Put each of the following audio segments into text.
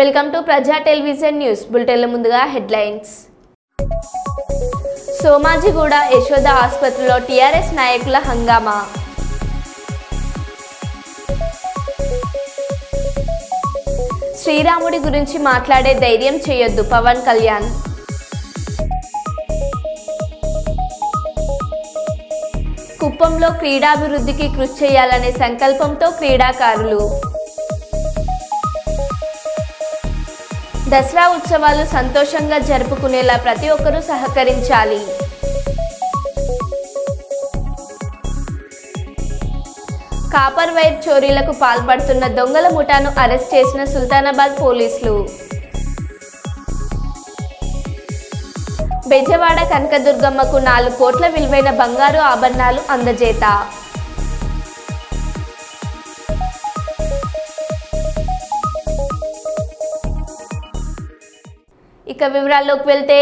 Welcome to ప్రజా television news బులెటిన్ల ముందుగా headlines. Somajiguda Yashoda ఆసుపత్రిలో టీఆర్ఎస్ నాయకుల హంగామా. శ్రీరాముడి గురించి మాట్లాడే ధైర్యం చేయొద్దు పవన్ కళ్యాణ్. కుప్పంలో క్రీడాభివృద్ధికి కృషి చేయాలనే సంకల్పంతో క్రీడాకారులు. దసరా ఉత్సవాలు సంతోషంగా జరుపుకునేలా ప్రతి ఒక్కరూ సహకరించాలి. కాపర్ వైర్ చోరీలకు పాల్పడుతున్న దొంగల ముఠాను అరెస్ట్ చేసిన సుల్తానాబాద్ పోలీసులు. బెజవాడ కనకదుర్గమ్మకు 4 కోట్ల విలువైన బంగారు ఆభరణాలు అందజేత. ఇక వివరాల్లోకి వెళ్తే,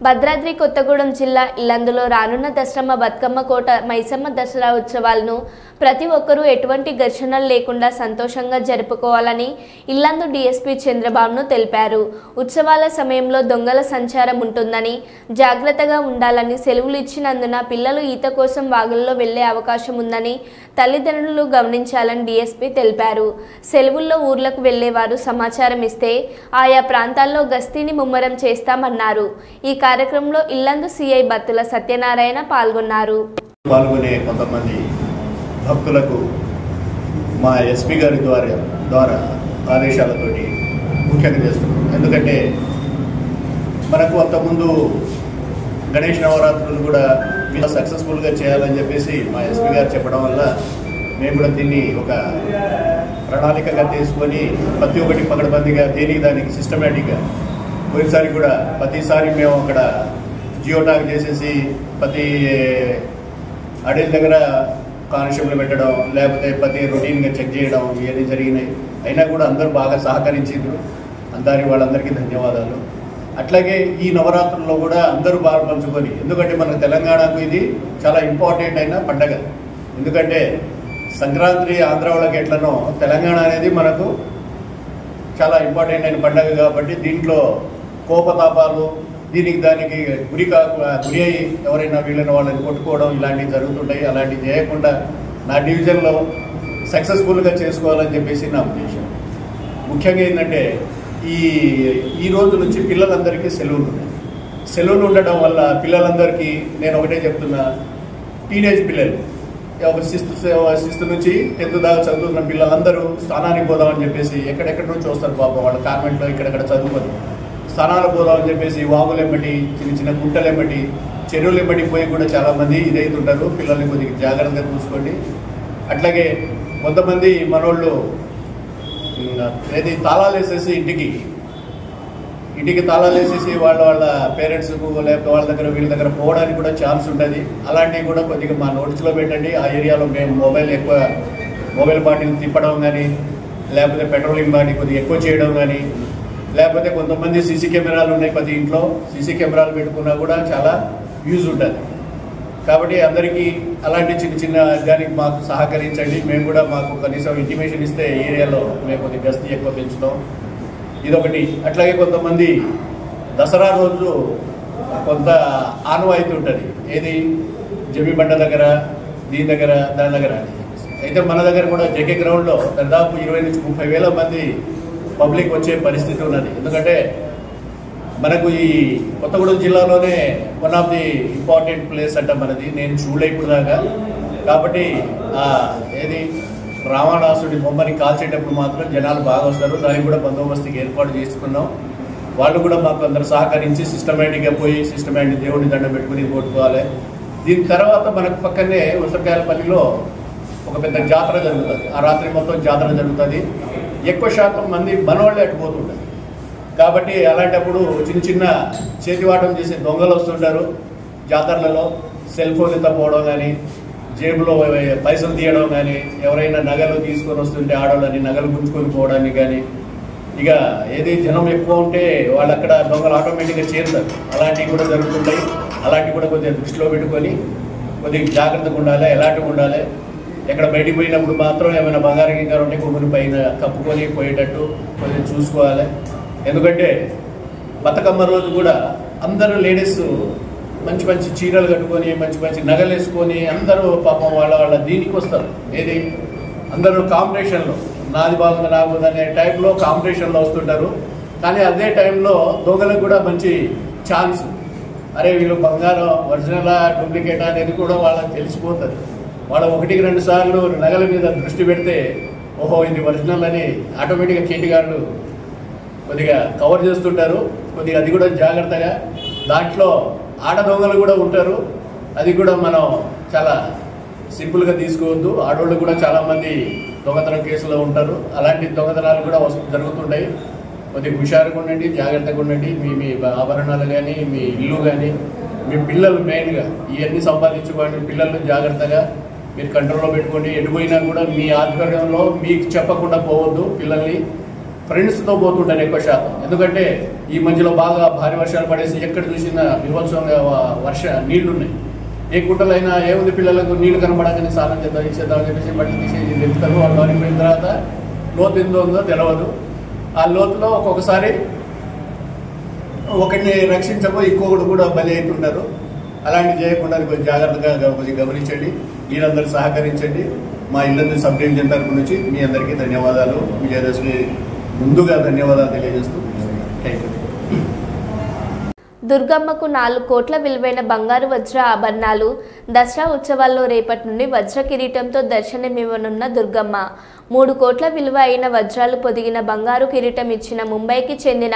భద్రాద్రి కొత్తగూడెం జిల్లా ఇల్లందులో రానున్న దసరమ్మ బతుకమ్మ కోట మైసమ్మ దసరా ఉత్సవాలను ప్రతి ఒక్కరూ ఎటువంటి ఘర్షణలు లేకుండా సంతోషంగా జరుపుకోవాలని ఇల్లందు డీఎస్పీ చంద్రబాబును తెలిపారు. ఉత్సవాల సమయంలో దొంగల సంచారం ఉంటుందని, జాగ్రత్తగా ఉండాలని, సెలవులు ఇచ్చినందున పిల్లలు ఈత కోసం వాగుల్లో వెళ్లే అవకాశం ఉందని తల్లిదండ్రులు గమనించాలని డీఎస్పీ తెలిపారు. సెలవుల్లో ఊర్లకు వెళ్లేవారు సమాచారం ఇస్తే ఆయా ప్రాంతాల్లో గస్తీని ముమ్మరం చేస్తామన్నారు. ఈ కార్యక్రమంలో ఇల్లందు సిఐ బత్తుల సత్యనారాయణ పాల్గొన్నారు. కొంతమంది భక్తులకు మా ఎస్పీ గారి ద్వారా ఆదేశాలతోటి ముఖ్యంగా చేస్తున్నాం. ఎందుకంటే మనకు అంతకుముందు గణేష్ నవరాత్రులు కూడా సక్సెస్ఫుల్గా చేయాలని చెప్పేసి మా ఎస్పీ గారు చెప్పడం వల్ల మేము కూడా దీన్ని ఒక ప్రణాళికగా తీసుకొని ప్రతి ఒక్కటి పకడ్బందీగా దేనికి దానికి సిస్టమేటిక్గా పోయినసారి కూడా ప్రతిసారి మేము అక్కడ జియోటాగ్ చేసేసి ప్రతి అడవి దగ్గర కానిస్టేబుల్ పెట్టడం, లేకపోతే ప్రతి రొటీన్గా చెక్ చేయడం ఇవన్నీ జరిగినాయి. అయినా కూడా అందరూ బాగా సహకరించారు. వాళ్ళందరికీ ధన్యవాదాలు. అట్లాగే ఈ నవరాత్రుల్లో కూడా అందరూ బాగా పంచుకొని, ఎందుకంటే మన తెలంగాణకు ఇది చాలా ఇంపార్టెంట్ అయిన పండగ. ఎందుకంటే సంక్రాంతి ఆంధ్ర వాళ్ళకి ఎట్లనో తెలంగాణ అనేది మనకు చాలా ఇంపార్టెంట్ అయిన పండగ కాబట్టి దీంట్లో కోపతాపాలు దీనికి దానికి గురి అయ్యి ఎవరైనా వీళ్ళని వాళ్ళని కొట్టుకోవడం ఇలాంటివి జరుగుతుంటాయి. అలాంటివి చేయకుండా నా డివిజన్లో సక్సెస్ఫుల్గా చేసుకోవాలని చెప్పేసి నా ఉద్దేశం. ముఖ్యంగా ఏంటంటే ఈ రోజు నుంచి పిల్లలందరికీ సెలవులు ఉండడం వల్ల పిల్లలందరికీ నేను ఒకటే చెప్తున్నా, టీనేజ్ పిల్లలు ఒక సిక్స్త్ నుంచి 10th దాకా చదువుతున్న పిల్లలందరూ స్థానానికి పోదామని చెప్పేసి ఎక్కడెక్కడి నుంచి వస్తారు పాపం, వాళ్ళ కాన్వెంట్లో ఇక్కడెక్కడ చదువుకొని స్థానాలు పోదామని చెప్పేసి వాగులెమ్మటి, చిన్న చిన్న గుట్టలెమ్మటి, చెరువులెమ్మటి పోయి కూడా చాలామంది ఇదైతుంటారు. పిల్లల్ని కొద్దిగా జాగ్రత్తగా చూసుకోండి. అట్లాగే కొంతమంది మనోళ్ళు తాళాలు వేసేసి ఇంటికి తాళాలు వేసేసి వాళ్ళ పేరెంట్స్కు లేకపోతే వాళ్ళ దగ్గర వీళ్ళ దగ్గర పోవడానికి కూడా ఛాన్స్ ఉంటుంది. అలాంటివి కూడా కొద్దిగా మా నోట్స్లో పెట్టండి. ఆ ఏరియాలో మేము మొబైల్ బాటిల్ తిప్పడం కానీ, లేకపోతే పెట్రోలింగ్ బాటిల్ కొద్దిగా ఎక్కువ చేయడం కానీ, లేకపోతే కొంతమంది సీసీ కెమెరాలు ఉన్నాయి, ప్రతి ఇంట్లో సీసీ కెమెరాలు పెట్టుకున్నా కూడా చాలా యూజ్ ఉంటుంది. కాబట్టి అందరికీ అలాంటి చిన్న చిన్న దానికి మాకు సహకరించండి. మేము కూడా మాకు కనీసం ఇంటిమేషన్ ఇస్తే ఏరియాలో మేము కొద్దిగా గస్తీ ఎక్కువ పెంచుతాం. ఇదొకటి. అట్లాగే కొంతమంది దసరా రోజు కొంత ఆనవాయితీ ఉంటుంది. ఏది జమ్మిబండ దగ్గర, దీని దగ్గర, దాని దగ్గర. అయితే మన దగ్గర కూడా జేకే గ్రౌండ్లో దాదాపు 20 నుంచి 30 వేల మంది పబ్లిక్ వచ్చే పరిస్థితి ఉన్నది. ఎందుకంటే మనకు ఈ కొత్తగూడెం జిల్లాలోనే one of the important place అంట మనది. నేను చూడలే ఇప్పుడు దాకా. కాబట్టి ఏది రావణాసుడి బొమ్మని కాల్చేటప్పుడు మాత్రం జనాలు బాగా వస్తారు. దానికి కూడా బందోబస్తుకి ఏర్పాటు చేసుకున్నాం. వాళ్ళు కూడా మాకు అందరు సహకరించి సిస్టమేటిక్గా పోయి సిస్టమేటిక్ దేవుడిని దండం పెట్టుకుని కొట్టుకోవాలి. దీని తర్వాత మనకు పక్కనే ఉసరకాయలపల్లిలో ఒక పెద్ద జాతర జరుగుతుంది. ఆ రాత్రి మొత్తం జాతర జరుగుతుంది. ఎక్కువ శాతం మంది మనవాళ్ళే అటుపోతుంటారు. కాబట్టి అలాంటప్పుడు చిన్న చేతివాటం చేసే దొంగలు వస్తుంటారు. జాతరలలో సెల్ ఫోన్ ఎత్తపోవడం కానీ, జేబులో పైసలు తీయడం కానీ, ఎవరైనా నగలు తీసుకొని వస్తుంటే ఆడవాళ్ళని నగలు గుంజుకొని పోవడానికి కానీ, ఇక ఏది జనం ఎక్కువ ఉంటే వాళ్ళు అక్కడ దొంగలు ఆటోమేటిక్గా చేరుతారు. అలాంటివి కూడా జరుగుతుంటాయి. అలాంటివి కూడా కొద్దిగా దృష్టిలో పెట్టుకొని కొద్దిగా జాగ్రత్తగా ఉండాలి, ఎలాంటివి ఉండాలి. ఎక్కడ బయటికి పోయినప్పుడు మాత్రం ఏమైనా బంగారం ఇంకా ఉంటే కొమ్ముని పైన కప్పుకొని పోయేటట్టు కొంచెం చూసుకోవాలి. ఎందుకంటే బతుకమ్మ రోజు కూడా అందరూ లేడీస్ మంచి మంచి చీరలు కట్టుకొని మంచి మంచి నగలు వేసుకొని అందరూ పాపం వాళ్ళ దీనికి వస్తారు. ఏది అందరూ కాంపిటీషన్లో నాది బాగుంది నాకు అనే టైంలో కాంపిటీషన్లో వస్తుంటారు. కానీ అదే టైంలో దొంగలకు కూడా మంచి ఛాన్స్, అరే వీళ్ళు బంగారం ఒరిజినలా డూప్లికేటా అనేది కూడా వాళ్ళకి తెలిసిపోతుంది. వాళ్ళు 1-2 సార్లు నగల మీద దృష్టి పెడితే ఓహో ఇది ఒరిజినల్ అని ఆటోమేటిక్గా కేటీగాళ్ళు కొద్దిగా కవర్ చేస్తుంటారు. కొద్దిగా అది కూడా జాగ్రత్తగా, దాంట్లో ఆడ దొంగలు కూడా ఉంటారు. అది కూడా మనం చాలా సింపుల్గా తీసుకోవద్దు. ఆడవాళ్ళు కూడా చాలామంది దొంగతనం కేసులో ఉంటారు. అలాంటి దొంగతనాలు కూడా జరుగుతుంటాయి. కొద్దిగా హుషారుగా ఉండండి, జాగ్రత్తగా ఉండండి. మీ ఆభరణాలు కానీ, మీ ఇల్లు కానీ, మీ పిల్లలు మెయిన్గా ఇవన్నీ సంపాదించుకోండి. పిల్లలను జాగ్రత్తగా మీరు కంట్రోల్లో పెట్టుకోండి. ఎటుపోయినా కూడా మీ ఆధ్వర్యంలో మీకు చెప్పకుండా పోవద్దు. పిల్లల్ని ఫ్రెండ్స్తో పోతుంటారు ఎక్కువ శాతం. ఎందుకంటే ఈ మధ్యలో బాగా భారీ వర్షాలు పడేసి ఎక్కడ చూసినా విభత్సంగా నీళ్లున్నాయి. ఏ గుట్టలైనా ఏముంది పిల్లలకు నీళ్లు కనబడగానే స్నానం చేద్దాం ఇచ్చేద్దామని చెప్పేసి బట్టలు తీసేసి వెళ్తారు. వాళ్ళు అనిపోయిన తర్వాత లోతు ఎంతో ఉందో తెలియదు. ఆ లోతులో ఒక్కొక్కసారి ఒకరిని రక్షించబోయి ఇంకొకటి కూడా బలి అవుతుంటారు. అలాంటివి చేయకుండా కొంచెం జాగ్రత్తగా కొంచెం గమనించండి. మీరందరూ సహకరించండి. మా ఇల్లందు సబ్ డివిజన్ తరపు నుంచి మీ అందరికీ ధన్యవాదాలు. విజయదశమి ముందుగా ధన్యవాదాలు తెలియజేస్తూ థ్యాంక్ యూ. దుర్గమ్మకు 4 కోట్ల విలువైన బంగారు వజ్ర ఆభరణాలు. దసరా ఉత్సవాల్లో రేపటి నుండి వజ్ర కిరీటంతో దర్శనమివ్వనున్న దుర్గమ్మ. 3 కోట్ల విలువ అయిన వజ్రాలు పొదిగిన బంగారు కిరీటం ఇచ్చిన ముంబైకి చెందిన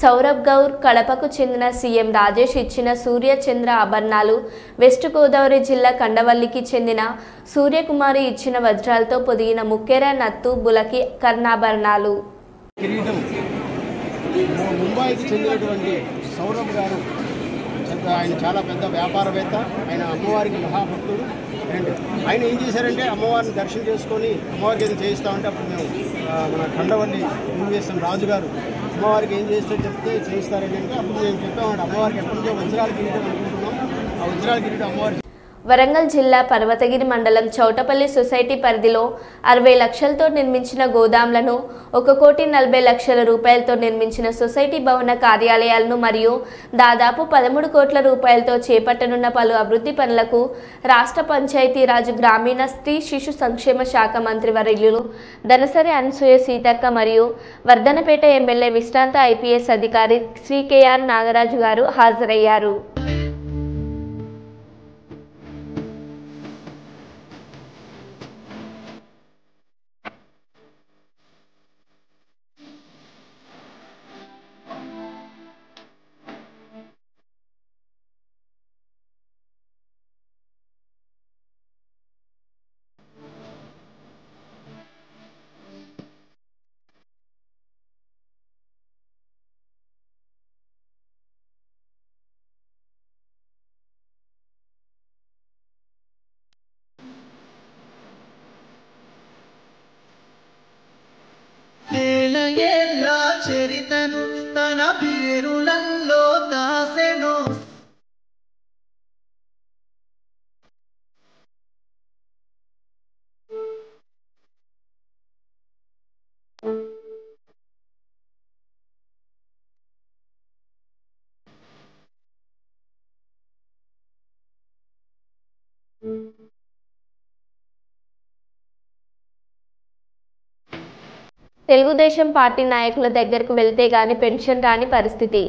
సౌరభ్ గౌర్, కడపకు చెందిన సీఎం రాజేష్ ఇచ్చిన సూర్యచంద్ర ఆభరణాలు, వెస్ట్ గోదావరి జిల్లా కండవల్లికి చెందిన సూర్యకుమారి ఇచ్చిన వజ్రాలతో పొదిగిన ముక్కెర, నత్తు, బులకి కర్ణాభరణాలు. ముంబైకి చెందినటువంటి సౌరభ్ గారు, ఆయన చాలా పెద్ద వ్యాపారవేత్త. ఆయన అమ్మవారికి మహాభక్తుడు. అండ్ ఆయన ఏం చేశారంటే అమ్మవారిని దర్శనం చేసుకొని అమ్మవారికి ఏదో చేయిస్తామంటే అప్పుడు మేము మన కండవల్లి యూఎస్ఎం రాజు గారు అమ్మవారికి ఏం చేస్తే చెప్తే చేయిస్తారని అంటే అప్పుడు మేము చెప్పామంటే అమ్మవారికి ఎప్పటి నుంచో వజ్రాల కిరీటం అనుకుంటున్నాం. ఆ వజ్రాల కిరీటం అమ్మవారికి. వరంగల్ జిల్లా పర్వతగిరి మండలం చౌటపల్లి సొసైటీ పరిధిలో 60 లక్షలతో నిర్మించిన గోదాంలను 1,40,00,000 రూపాయలతో నిర్మించిన సొసైటీ భవన కార్యాలయాలను మరియు దాదాపు 13 కోట్ల రూపాయలతో చేపట్టనున్న పలు అభివృద్ధి పనులకు రాష్ట్ర పంచాయతీరాజ్ గ్రామీణ స్త్రీ శిశు సంక్షేమ శాఖ మంత్రివర్యులు దనసరి అనసూయ సీతక్క మరియు వర్ధనపేట ఎమ్మెల్యే విశ్రాంత ఐపీఎస్ అధికారి శ్రీ కేఆర్ నాగరాజు గారు హాజరయ్యారు. చరితను తన పేరులలో దాసెను. తెలుగుదేశం పార్టీ నాయకుల దగ్గరకు వెళ్తే గాని పెన్షన్ రాని పరిస్థితి.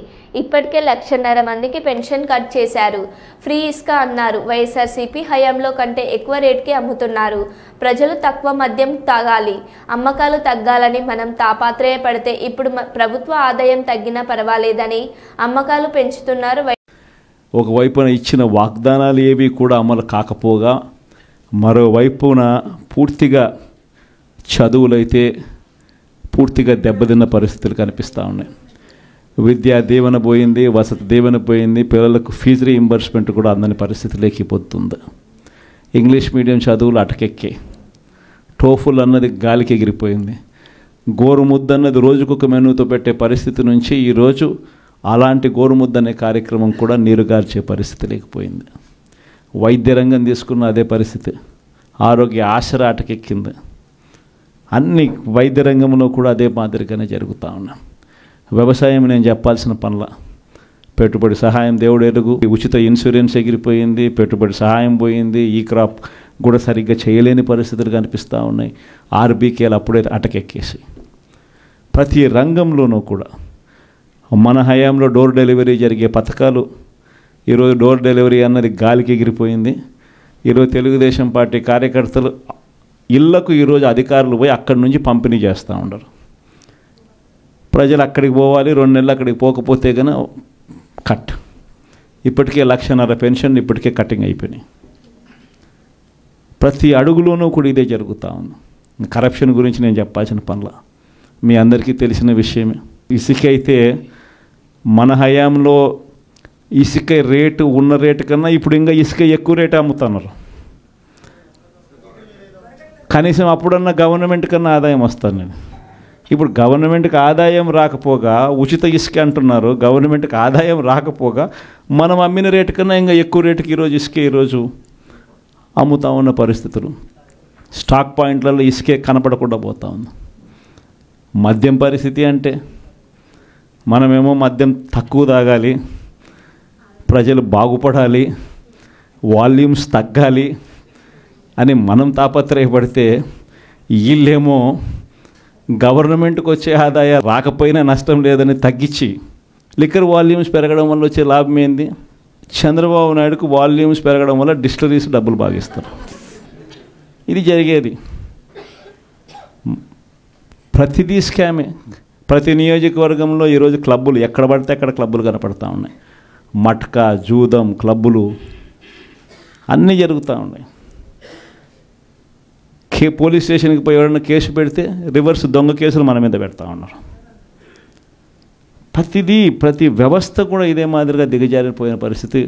ఇప్పటికే 1,00,000 మందికి పెన్షన్ కట్ చేశారు. ఫ్రీ ఇసుక అన్నారు. వైఎస్ఆర్సీపీ హయాంలో కంటే ఎక్కువ రేటుకి అమ్ముతున్నారు. ప్రజలు తక్కువ మద్యం తాగాలి, అమ్మకాలు తగ్గాలని మనం తాపాత్రయపడితే ఇప్పుడు ప్రభుత్వ ఆదాయం తగ్గినా పర్వాలేదని అమ్మకాలు పెంచుతున్నారు. ఒకవైపున ఇచ్చిన వాగ్దానాలు ఏవి కూడా అమలు కాకపోగా మరోవైపున పూర్తిగా చదువులైతే పూర్తిగా దెబ్బతిన్న పరిస్థితులు కనిపిస్తూ ఉన్నాయి. విద్యా దీవెన పోయింది, వసతి దీవెన పోయింది, పిల్లలకు ఫీజు రీయింబర్స్మెంట్ కూడా అందని పరిస్థితి లేకపోతుంది. ఇంగ్లీష్ మీడియం చదువులు అటకెక్కే, టోఫుల్ అన్నది గాలికి ఎగిరిపోయింది. గోరుముద్ద అన్నది రోజుకొక మెనూతో పెట్టే పరిస్థితి నుంచి ఈరోజు అలాంటి గోరుముద్ద అనే కార్యక్రమం కూడా నీరుగార్చే పరిస్థితి లేకపోయింది. వైద్య రంగం తీసుకున్న అదే పరిస్థితి. ఆరోగ్య ఆసరా అటకెక్కింది. అన్ని వైద్య రంగంలో కూడా అదే మాదిరిగానే జరుగుతూ ఉన్నాం. వ్యవసాయం నేను చెప్పాల్సిన పనుల, పెట్టుబడి సహాయం దేవుడు ఎరుగు, ఉచిత ఇన్సూరెన్స్ ఎగిరిపోయింది, పెట్టుబడి సహాయం పోయింది, ఈ క్రాప్ కూడా సరిగ్గా చేయలేని పరిస్థితులు కనిపిస్తూ ఉన్నాయి. ఆర్బీకేలు అప్పుడే అటకెక్కేసి ప్రతి రంగంలోనూ కూడా మన హయాంలో డోర్ డెలివరీ జరిగే పథకాలు ఈరోజు డోర్ డెలివరీ అన్నది గాలికి ఎగిరిపోయింది. ఈరోజు తెలుగుదేశం పార్టీ కార్యకర్తలు ఇళ్లకు ఈరోజు అధికారులు పోయి అక్కడి నుంచి పంపిణీ చేస్తూ ఉండరు. ప్రజలు అక్కడికి పోవాలి, 2 నెలలు అక్కడికి పోకపోతే కన్నా కట్. ఇప్పటికే 1,50,000 పెన్షన్ ఇప్పటికే కటింగ్ అయిపోయినాయి. ప్రతి అడుగులోనూ కూడా ఇదే జరుగుతూ ఉంది. కరప్షన్ గురించి నేను చెప్పాల్సిన పనుల, మీ అందరికీ తెలిసిన విషయమే. ఇసుక అయితే మన హయాంలో ఇసుక రేటు ఉన్న రేటు కన్నా ఇప్పుడు ఇంకా ఇసుక ఎక్కువ రేటు అమ్ముతున్నారు. కనీసం అప్పుడన్నా గవర్నమెంట్ కన్నా ఆదాయం వస్తాను నేను. ఇప్పుడు గవర్నమెంట్కి ఆదాయం రాకపోగా ఉచిత ఇసుక అంటున్నారు. గవర్నమెంట్కి ఆదాయం రాకపోగా మనం అమ్మిన రేటు కన్నా ఇంకా ఎక్కువ రేటుకి ఈరోజు ఇసుక ఈరోజు అమ్ముతా ఉన్న పరిస్థితులు. స్టాక్ పాయింట్లలో ఇసుకే కనపడకుండా పోతా ఉంది. మద్యం పరిస్థితి అంటే మనమేమో మద్యం తక్కువ తాగాలి, ప్రజలు బాగుపడాలి, వాల్యూమ్స్ తగ్గాలి అని మనం తాపత్రయపడితే వీళ్ళేమో గవర్నమెంట్కి వచ్చే ఆదాయం రాకపోయినా నష్టం లేదని తగ్గించి లిక్కర్ వాల్యూమ్స్ పెరగడం వల్ల వచ్చే లాభం ఏంది? చంద్రబాబు నాయుడుకు వాల్యూమ్స్ పెరగడం వల్ల డిస్టిలరీస్ డబ్బులు బాగిస్తారు. ఇది జరిగేది. ప్రతిదీ స్కామే. ప్రతి నియోజకవర్గంలో ఈరోజు క్లబ్బులు ఎక్కడ పడితే అక్కడ క్లబ్బులు కనపడతా ఉన్నాయి. మట్కా, జూదం క్లబ్బులు అన్నీ జరుగుతూ ఉన్నాయి. పోలీస్ స్టేషన్కి పోయి ఎవరైనా కేసు పెడితే రివర్స్ దొంగ కేసులు మన మీద పెడతా ఉన్నారు. ప్రతి వ్యవస్థ కూడా ఇదే మాదిరిగా దిగజారిపోయిన పరిస్థితి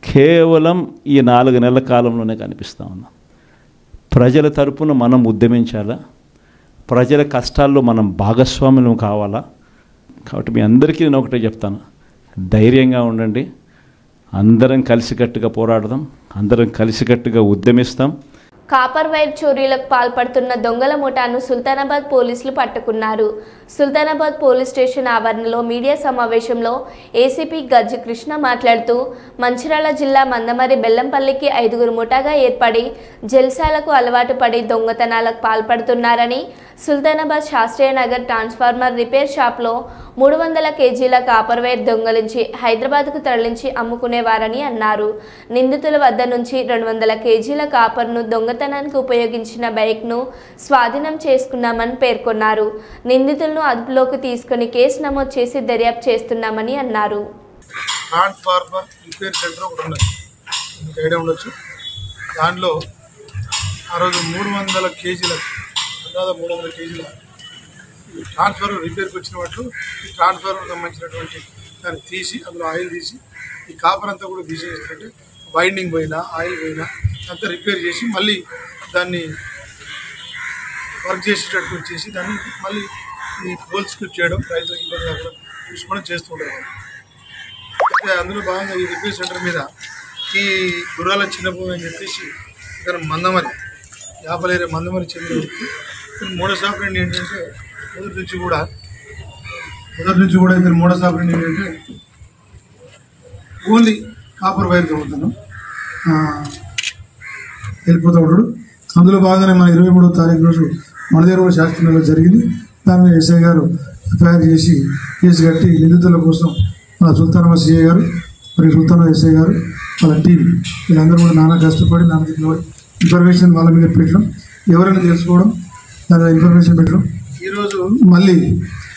కేవలం ఈ 4 నెలల కాలంలోనే కనిపిస్తూ ఉన్నాం. ప్రజల తరపున మనం ఉద్యమించాలా, ప్రజల కష్టాల్లో మనం భాగస్వాములం కావాలా. కాబట్టి మీ అందరికీ నేను ఒకటే చెప్తాను, ధైర్యంగా ఉండండి. అందరం కలిసికట్టుగా పోరాడదాం, అందరం కలిసికట్టుగా ఉద్యమిస్తాం. కాపర్ వైర్ చోరీలకు పాల్పడుతున్న దొంగల ముఠాను సుల్తానాబాద్ పోలీసులు పట్టుకున్నారు. సుల్తానాబాద్ పోలీస్ స్టేషన్ ఆవరణలో మీడియా సమావేశంలో ఏసీపీ గజ్జి కృష్ణ మాట్లాడుతూ, మంచిర్యాల జిల్లా మందమరి బెల్లంపల్లికి 5గురు ముఠాగా ఏర్పడి జల్సాలకు అలవాటు పడి దొంగతనాలకు పాల్పడుతున్నారని, సుల్తానాబాద్ శాస్త్రీయ నగర్ ట్రాన్స్ఫార్మర్ రిపేర్ షాప్లో 300 కేజీల కాపర్ వైర్ దొంగలించి హైదరాబాద్కు తరలించి అమ్ముకునేవారని అన్నారు. నిందితుల వద్ద నుంచి 200 కేజీల కాపర్ను దొంగతనానికి ఉపయోగించిన బైక్ను స్వాధీనం చేసుకున్నామని పేర్కొన్నారు. నిందితులను అదుపులోకి తీసుకుని కేసు నమోదు చేసి దర్యాప్తు చేస్తున్నామని అన్నారు. ట్రాన్స్ఫార్మర్ రిపేర్ సెంటర్ ఒకటి ఉన్నది, మీకు ఐడియా ఉండొచ్చు. దానిలో ఆ రోజు 300 కేజీల ట్రాన్స్ఫార్మర్ రిపేర్కి వచ్చిన వాటిలో ఈ ట్రాన్స్ఫార్మర్ సంబంధించినటువంటి దాన్ని తీసి అందులో ఆయిల్ తీసి ఈ కాపర్ అంతా కూడా తీసేస్తుంటే వైండింగ్ పోయినా ఆయిల్ పోయినా అంతా రిపేర్ చేసి మళ్ళీ దాన్ని వర్క్ చేసేటట్టు చేసి దాన్ని మళ్ళీ ఈ పోల్ స్క్రిప్ట్ చేయడం, రైతులకు ఇబ్బంది కాకుండా చూసుకోవడం చేస్తూ ఉండేవాళ్ళు. అయితే అందులో భాగంగా ఈ రిపేర్ సెంటర్ మీద ఈ గుర్రాల చిన్నభూమి అని చెప్పేసి ఇక్కడ మందమరి యాపలేరే మందమరి చెందిన వ్యక్తి మోడస్ ఆపరేషన్ ఏంటంటే మొదటి నుంచి కూడా ఇతను మోడస్ ఆపరేషన్ ఏంటంటే ఓన్లీ కాపర్ వైర్ దొంగతనం వెళ్ళిపోతూ ఉంటాడు. అందులో భాగంగానే మన 23వ తారీఖు రోజు మన దగ్గర కూడా శాస్త్రంలో జరిగింది. దాని మీద ఎస్ఐ గారు ఎఫ్ఐఆర్ చేసి కేసు కట్టి నిందితుల కోసం మన సుల్తానాబాద్ సిఐ గారు మరియు సుల్తానాబాద్ ఎస్ఐ గారు వాళ్ళ టీం వీళ్ళందరూ కూడా నానా కష్టపడి ఇన్ఫర్మేషన్ వాళ్ళ మీద పెట్టడం, ఎవరైనా తెలుసుకోవడం, దాని మీద ఇన్ఫర్మేషన్ పెట్టడం. ఈరోజు మళ్ళీ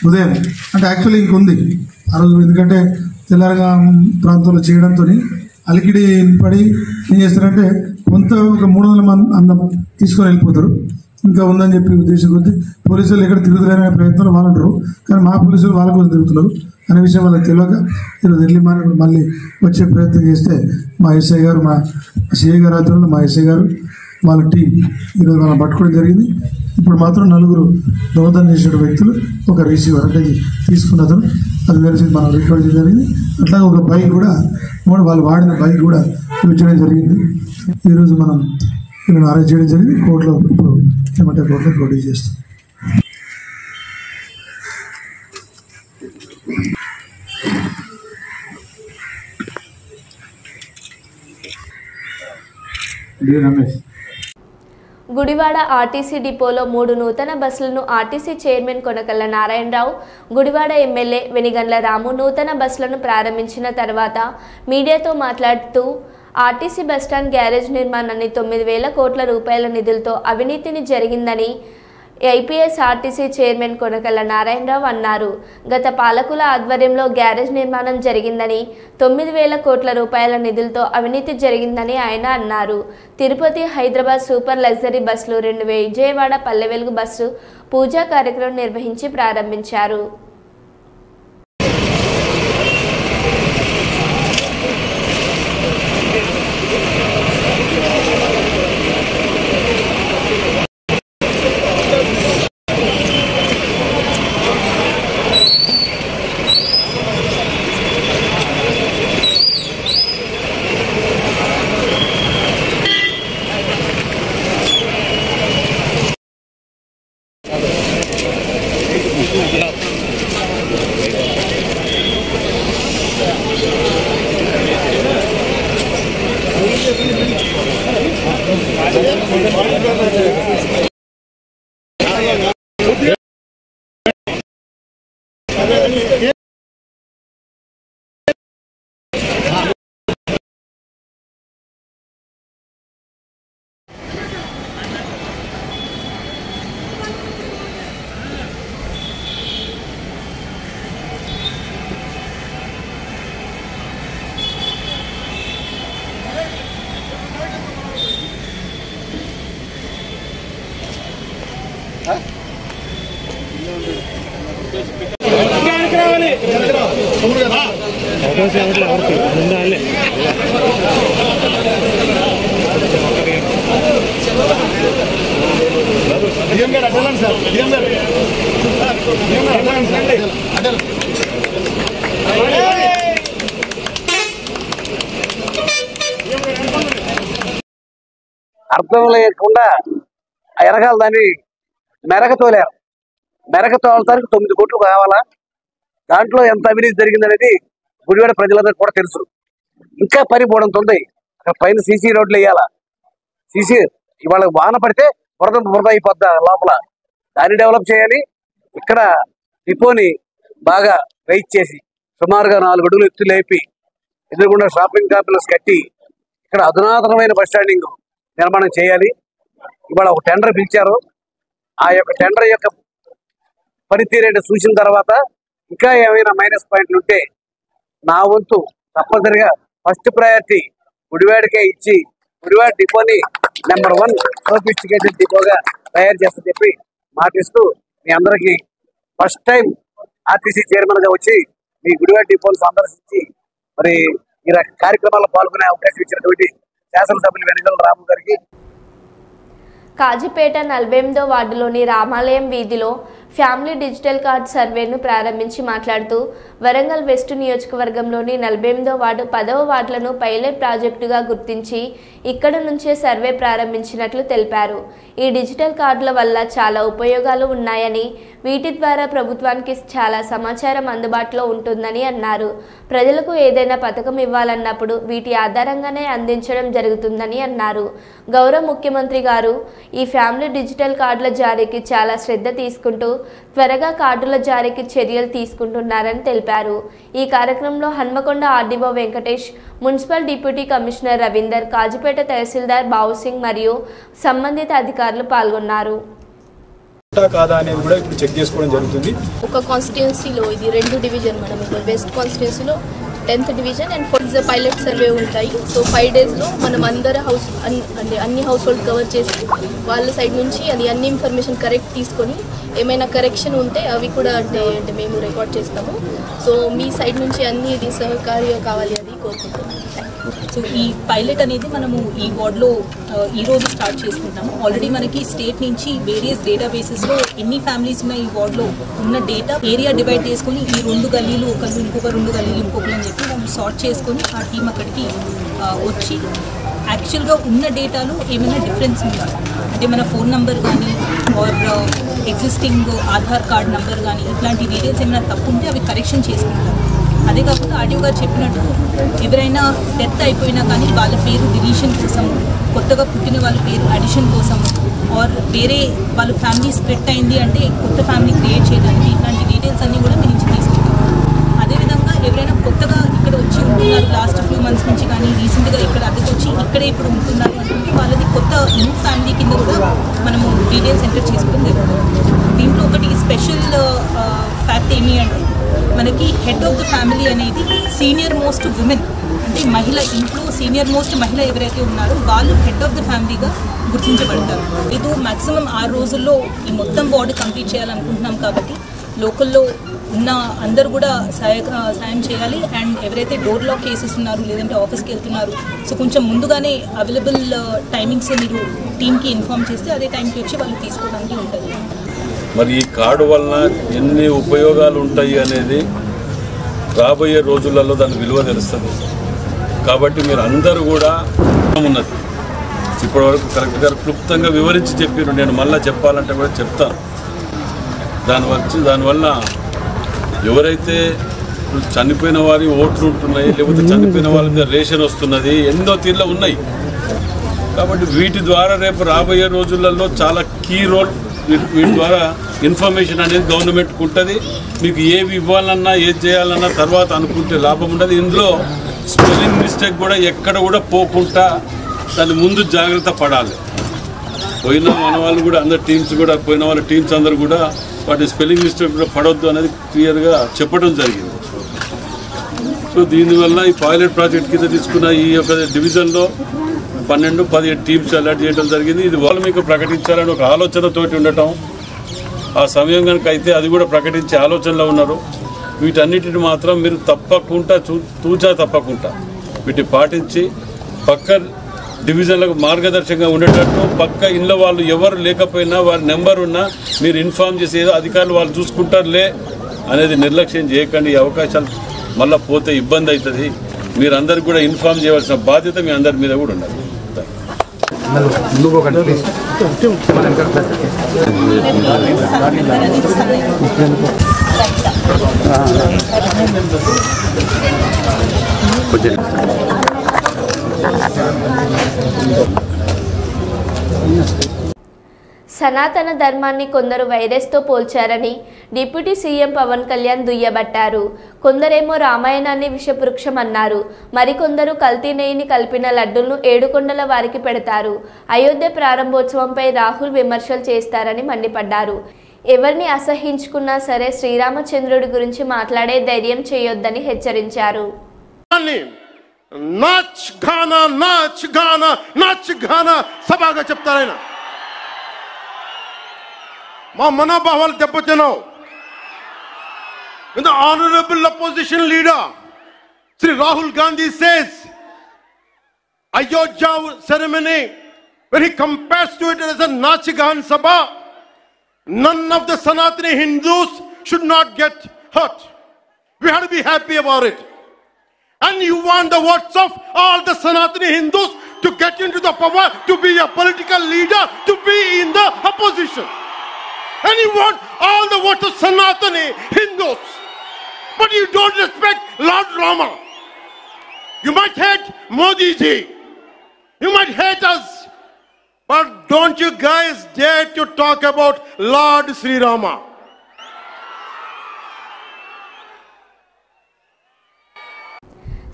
ఉదయం అంటే యాక్చువల్లీ ఇంకొంది ఆ రోజు, ఎందుకంటే తెల్లారగా ప్రాంతంలో చేయడంతో అలికిడి పడి ఏం చేస్తారంటే కొంత ఒక 300 మంది అందం తీసుకొని వెళ్ళిపోతారు. ఇంకా ఉందని చెప్పి ఉద్దేశం కొద్ది పోలీసులు ఎక్కడ తిరుగుతున్నారనే ప్రయత్నంలో వాళ్ళు ఉంటారు, కానీ మా పోలీసులు వాళ్ళ కోసం తిరుగుతున్నారు అనే విషయం వాళ్ళకి తెలియక ఈరోజు ఎర్లీ మార్నింగ్ మళ్ళీ వచ్చే ప్రయత్నం చేస్తే మా ఎస్ఐ గారు, మా సిఐ గారు ఆధ్వర్యంలో మా ఎస్ఐ గారు వాళ్ళ టీం ఈరోజు వాళ్ళని పట్టుకోవడం జరిగింది. ఇప్పుడు మాత్రం 4 దొంగతనం చేసిన వ్యక్తులు, ఒక రిసీవర్ అంటే తీసుకున్న అతను, అది కలిసి మనం రికార్డ్ చేయడం జరిగింది. అట్లాగే ఒక బైక్ కూడా వాళ్ళు వాడిన బైక్ కూడా చూపించడం జరిగింది. ఈరోజు మనం వీళ్ళని అరెస్ట్ చేయడం జరిగింది. కోర్టులో ఇప్పుడు ఏమంటే కోర్టులో ప్రొడ్యూస్ చేస్తాం. గుడివాడ ఆర్టీసీ డిపోలో 3 నూతన బస్సులను RTC chairman Konakalla Narayana Rao, Gudivada MLA Venigandla Ramu నూతన బస్సులను ప్రారంభించిన తర్వాత మీడియాతో మాట్లాడుతూ ఆర్టీసీ బస్టాండ్ గ్యారేజ్ నిర్మాణాన్ని 9,000 కోట్ల రూపాయల నిధులతో అవినీతిని జరిగిందని IPS RTC chairman Konakalla Narayanarao అన్నారు. గత పాలకుల ఆధ్వర్యంలో గ్యారేజ్ నిర్మాణం జరిగిందని 9,000 కోట్ల రూపాయల నిధులతో అవినీతి జరిగిందని ఆయన అన్నారు. తిరుపతి హైదరాబాద్ సూపర్ లగ్జరీ బస్సులు 2 విజయవాడ పల్లె వెలుగు బస్సు పూజా కార్యక్రమం నిర్వహించి ప్రారంభించారు. అర్థం లేకుండా వెనకాల దాన్ని మెరక తోలారు. మెరక తోలటానికి 9 కోట్లు కావాలా? దాంట్లో ఎంత అవినీతి జరిగిందనేది గుడివాడ ప్రజలందరికీ కూడా తెలుసు. ఇంకా పని పోవడంతో అక్కడ పైన సీసీ రోడ్లు వేయాలా. సీసీ ఇవాళ వాన పడితే బురద అయిపోద్దా లోపల, దాన్ని డెవలప్ చేయాలి. ఇక్కడ డిపోని బాగా రైట్ చేసి సుమారుగా 4 అడుగులు ఎత్తు లేపి ఎదురుగుండా షాపింగ్ కాంప్లెక్స్ కట్టి ఇక్కడ అధునాతనమైన బస్ స్టాండింగ్ నిర్మాణం చేయాలి. ఇవాళ ఒక టెండర్ పిలిచారు. ఆ యొక్క టెండర్ యొక్క పనితీరేంటి చూసిన తర్వాత ఇంకా ఏమైనా మైనస్ పాయింట్లు ఉంటే నా వంతు తప్పనిసరిగా ఫస్ట్ ప్రయారిటీ గుడివాడకే ఇచ్చి గుడివాడ డిపోని నెంబర్ 1 సోఫిస్టికేటెడ్ డిపోగా తయారు చేస్తా చెప్పి మాటిస్తూ మీ అందరికీ ఫస్ట్ టైం ఆర్టీసీ చైర్మన్ గా వచ్చి మీ గుడివాడ డిపోను సందర్శించి మరి ఈ కార్యక్రమాల్లో పాల్గొనే అవకాశం ఇచ్చినటువంటి శాసనసభ్యులు వెనిగండ్ల రాము గారికి. కాజీపేట 48వ వార్డులోని రామాలయం వీధిలో ఫ్యామిలీ డిజిటల్ కార్డ్ సర్వేను ప్రారంభించి మాట్లాడుతూ వరంగల్ వెస్ట్ నియోజకవర్గంలోని 48వ వార్డు 10వ వార్డులను పైలట్ ప్రాజెక్టుగా గుర్తించి ఇక్కడ నుంచే సర్వే ప్రారంభించినట్లు తెలిపారు. ఈ డిజిటల్ కార్డుల వల్ల చాలా ఉపయోగాలు ఉన్నాయని, వీటి ద్వారా ప్రభుత్వానికి చాలా సమాచారం అందుబాటులో ఉంటుందని అన్నారు. ప్రజలకు ఏదైనా పథకం ఇవ్వాలన్నప్పుడు వీటి ఆధారంగానే అందించడం జరుగుతుందని అన్నారు. గౌరవ ముఖ్యమంత్రి గారు ఈ ఫ్యామిలీ డిజిటల్ కార్డుల జారీకి చాలా శ్రద్ధ తీసుకుంటూ త్వరగా కార్డుల జారీకి చర్యలు తీసుకుంటున్నారని తెలిపారు. ఈ కార్యక్రమంలో Hanamkonda RDO Venkatesh, municipal deputy commissioner Ravinder, Kazipet tahsildar Bavusingh మరియు సంబంధిత అధికారులు పాల్గొన్నారు. కాదా అనేది కూడా ఇప్పుడు చెక్ చేసుకోవడం జరుగుతుంది. ఒక కాన్స్టిట్యుయెన్సీలో ఇది 2 డివిజన్ మేడం. వెస్ట్ కాన్స్టిట్యుయెన్సీలో 10th division and 4th pilot survey ఉంటాయి. సో 5 డేస్లో మనం అందరి అన్ని హౌస్ హోల్డ్ కవర్ చేసి వాళ్ళ సైడ్ నుంచి అన్ని ఇన్ఫర్మేషన్ కరెక్ట్ తీసుకొని ఏమైనా కరెక్షన్ ఉంటే అవి కూడా అంటే మేము రికార్డ్ చేస్తాము. సో మీ సైడ్ నుంచి అన్ని ఇది సహకార్యం కావాలి అది కోరుకుంటున్నాము. సో ఈ పైలట్ అనేది మనము ఈ వార్డ్లో ఈరోజు స్టార్ట్ చేసుకుంటాము. ఆల్రెడీ మనకి స్టేట్ నుంచి వేరియస్ డేటాబేసెస్లో ఎన్ని ఫ్యామిలీస్ ఉన్నాయి ఈ వార్డ్లో ఉన్న డేటా ఏరియా డివైడ్ చేసుకొని ఈ 2 గల్లీలు ఒకళ్ళు ఇంకొక 2 గల్లీలు ఇంకొకరు అని చెప్పి మనం సార్ట్ చేసుకొని ఆ టీం అక్కడికి వచ్చి యాక్చువల్గా ఉన్న డేటాలో ఏమైనా డిఫరెన్స్ ఉందా, అంటే మన ఫోన్ నెంబర్ కానీ or existing Aadhaar card number కానీ ఇట్లాంటి డీటెయిల్స్ ఏమైనా తప్పు ఉంటే అవి కరెక్షన్ చేసుకుంటాం. అదే కాకుండా ఆడియో గారు చెప్పినట్టు ఎవరైనా డెత్ అయిపోయినా కానీ వాళ్ళ పేరు డిలీషన్ కోసం, కొత్తగా పుట్టిన వాళ్ళ పేరు అడిషన్ కోసం, ఆర్ వేరే వాళ్ళ ఫ్యామిలీ స్ప్లిట్ అయింది అంటే కొత్త ఫ్యామిలీ క్రియేట్ చేయడానికి ఇట్లాంటి డీటెయిల్స్ అన్నీ కూడా మీరు తీసుకుంటాం. అదేవిధంగా ఎవరైనా కొత్తగా ఇక్కడ వచ్చి ఉంటున్నారు లాస్ట్ ఫ్యూ మంత్స్ నుంచి కానీ రీసెంట్గా ఇక్కడ అద్దెకి వచ్చి ఇక్కడే ఇప్పుడు ఉంటున్నారు అనుకుంటే వాళ్ళది కొత్త న్యూ ఫ్యామిలీ కింద కూడా మనము డీటెయిల్స్ ఎంటర్ చేసుకోవడం జరుగుతుంది. దీంట్లో ఒకటి స్పెషల్ ఫ్యాక్ట్ ఏమి అంటే మనకి హెడ్ ఆఫ్ ద ఫ్యామిలీ అనేది సీనియర్ మోస్ట్ ఉమెన్, అంటే మహిళ, ఇంట్లో సీనియర్ మోస్ట్ మహిళ ఎవరైతే ఉన్నారో వాళ్ళు హెడ్ ఆఫ్ ద ఫ్యామిలీగా గుర్తించబడతారు. ఇది మ్యాక్సిమం 6 రోజుల్లో ఈ మొత్తం వార్డు కంప్లీట్ చేయాలనుకుంటున్నాం కాబట్టి లోకల్లో ఉన్న అందరూ కూడా సాయం చేయాలి. అండ్ ఎవరైతే డోర్ లాక్ కేసెస్ ఉన్నారు లేదంటే ఆఫీస్కి వెళ్తున్నారు, సో కొంచెం ముందుగానే అవైలబుల్ టైమింగ్స్ మీరు టీమ్కి ఇన్ఫార్మ్ చేస్తే అదే టైంకి వచ్చి వాళ్ళు తీసుకోవడానికి ఉంటుంది. మరి ఈ కార్డు వలన ఎన్ని ఉపయోగాలు ఉంటాయి అనేది రాబోయే రోజులలో దాని విలువ తెలుస్తుంది. కాబట్టి మీరు అందరూ కూడా ఉన్నది ఇప్పటివరకు కలెక్టర్ గారు క్లుప్తంగా వివరించి చెప్పారు. నేను మళ్ళీ చెప్పాలంటే కూడా చెప్తాను. దానివల్ల ఎవరైతే చనిపోయిన వారి ఓట్లు ఉంటున్నాయి, లేకపోతే చనిపోయిన వాళ్ళ మీద రేషన్ వస్తున్నది, ఎన్నో తీర్లు ఉన్నాయి. కాబట్టి వీటి ద్వారా రేపు రాబోయే రోజులలో చాలా కీ రోల్, వీటి ద్వారా ఇన్ఫర్మేషన్ అనేది గవర్నమెంట్కి ఉంటుంది. మీకు ఏవి ఇవ్వాలన్నా ఏది చేయాలన్నా తర్వాత అనుకుంటే లాభం ఉండదు. ఇందులో స్పెల్లింగ్ మిస్టేక్ కూడా ఎక్కడ కూడా పోకుండా దాని ముందు జాగ్రత్త పడాలి. పోయిన మన వాళ్ళు కూడా అందరు టీమ్స్ కూడా పోయిన వాళ్ళ టీమ్స్ అందరూ కూడా వాటి స్పెల్లింగ్ మిస్టేక్ కూడా పడవద్దు అనేది క్లియర్గా చెప్పడం జరిగింది. సో దీనివల్ల ఈ పైలట్ ప్రాజెక్ట్ కింద తీసుకున్న ఈ యొక్క డివిజన్లో 12-17 టీమ్స్ అలాట్ చేయడం జరిగింది. ఇది వాళ్ళు మీకు ప్రకటించాలని ఒక ఆలోచనతోటి ఉండటం, ఆ సమయం కనుక అయితే అది కూడా ప్రకటించే ఆలోచనలో ఉన్నారు. వీటన్నిటిని మాత్రం మీరు తప్పకుండా తప్పకుండా వీటిని పాటించి పక్క డివిజన్లకు మార్గదర్శకంగా ఉండేటట్టు పక్క ఇళ్ళ వాళ్ళు ఎవరు లేకపోయినా వారి నెంబర్ ఉన్నా మీరు ఇన్ఫార్మ్ చేసి ఏదో అధికారులు వాళ్ళు చూసుకుంటారులే అనేది నిర్లక్ష్యం చేయకండి. ఈ అవకాశాలు మళ్ళీ పోతే ఇబ్బంది అవుతుంది. మీరందరికీ కూడా ఇన్ఫార్మ్ చేయవలసిన బాధ్యత మీ అందరి మీద కూడా ఉండాలి. సనాతన ధర్మాన్ని కొందరు వైరస్తో పోల్చారని డిప్యూటీ సీఎం పవన్ కళ్యాణ్ దుయ్యబట్టారు. కొందరేమో రామాయణాన్ని విషవృక్షం అన్నారు. మరికొందరు కల్తీ నెయ్యిని కలిపిన లడ్డూలను ఏడుకొండల వారికి పెడతారు. అయోధ్య ప్రారంభోత్సవంపై రాహుల్ విమర్శలు చేస్తారని మండిపడ్డారు. ఎవరిని అసహించుకున్నా సరే శ్రీరామచంద్రుడి గురించి మాట్లాడే ధైర్యం చేయొద్దని హెచ్చరించారు. సభగా చెప్తారైనా మా మనోభావాలు దెబ్బతిన్నావు. When the honorable opposition leader Sri Rahul Gandhi says Ayodhya ceremony, when he compares to it as a Nachigan Sabha, none of the Sanatani Hindus should not get hurt. We have to be happy about it. And you want the votes of all the Sanatani Hindus to get into the power, to be a political leader, to be in the opposition. And you want all the votes of Sanatani Hindus. But you don't respect Lord Rama. You might hate Modi ji. You might hate us. But don't you guys dare to talk about Lord Sri Rama.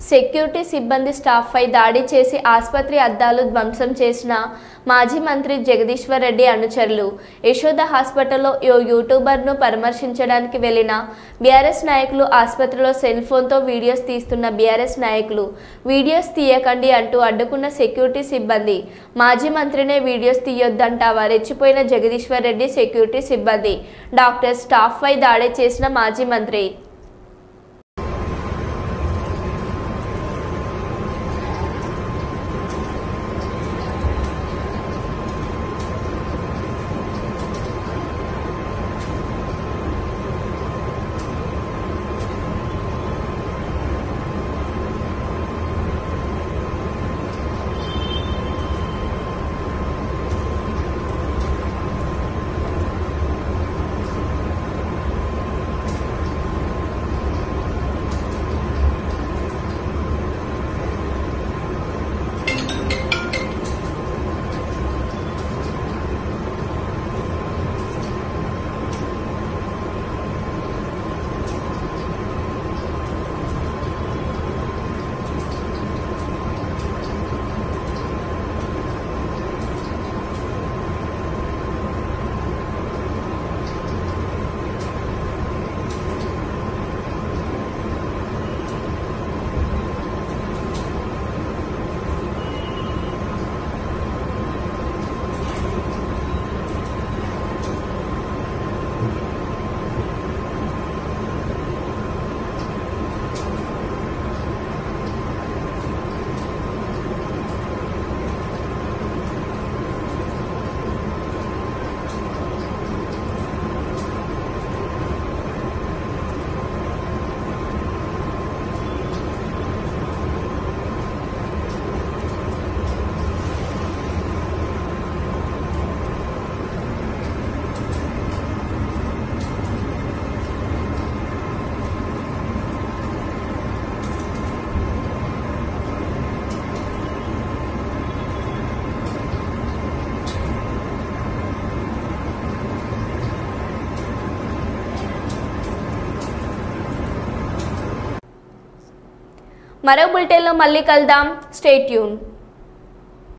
Security సిబ్బంది స్టాఫ్పై దాడి చేసి ఆసుపత్రి అద్దాలు ధ్వంసం చేసిన మాజీ మంత్రి జగదీశ్వర్ రెడ్డి అనుచరులు. యశోద హాస్పిటల్లో యూట్యూబర్ను పరామర్శించడానికి వెళ్లిన బీఆర్ఎస్ నాయకులు ఆసుపత్రిలో సెల్ ఫోన్తో వీడియోస్ తీస్తున్న బీఆర్ఎస్ నాయకులు వీడియోస్ తీయకండి అంటూ అడ్డుకున్న సెక్యూరిటీ సిబ్బంది. మాజీ మంత్రినే వీడియోస్ తీయొద్దంటావా? రెచ్చిపోయిన జగదీశ్వర్ రెడ్డి సెక్యూరిటీ సిబ్బంది. డాక్టర్ స్టాఫ్పై దాడి చేసిన మాజీ మంత్రి. మరో బులెటిన్లో మళ్ళీ కలుద్దాం. Stay tune.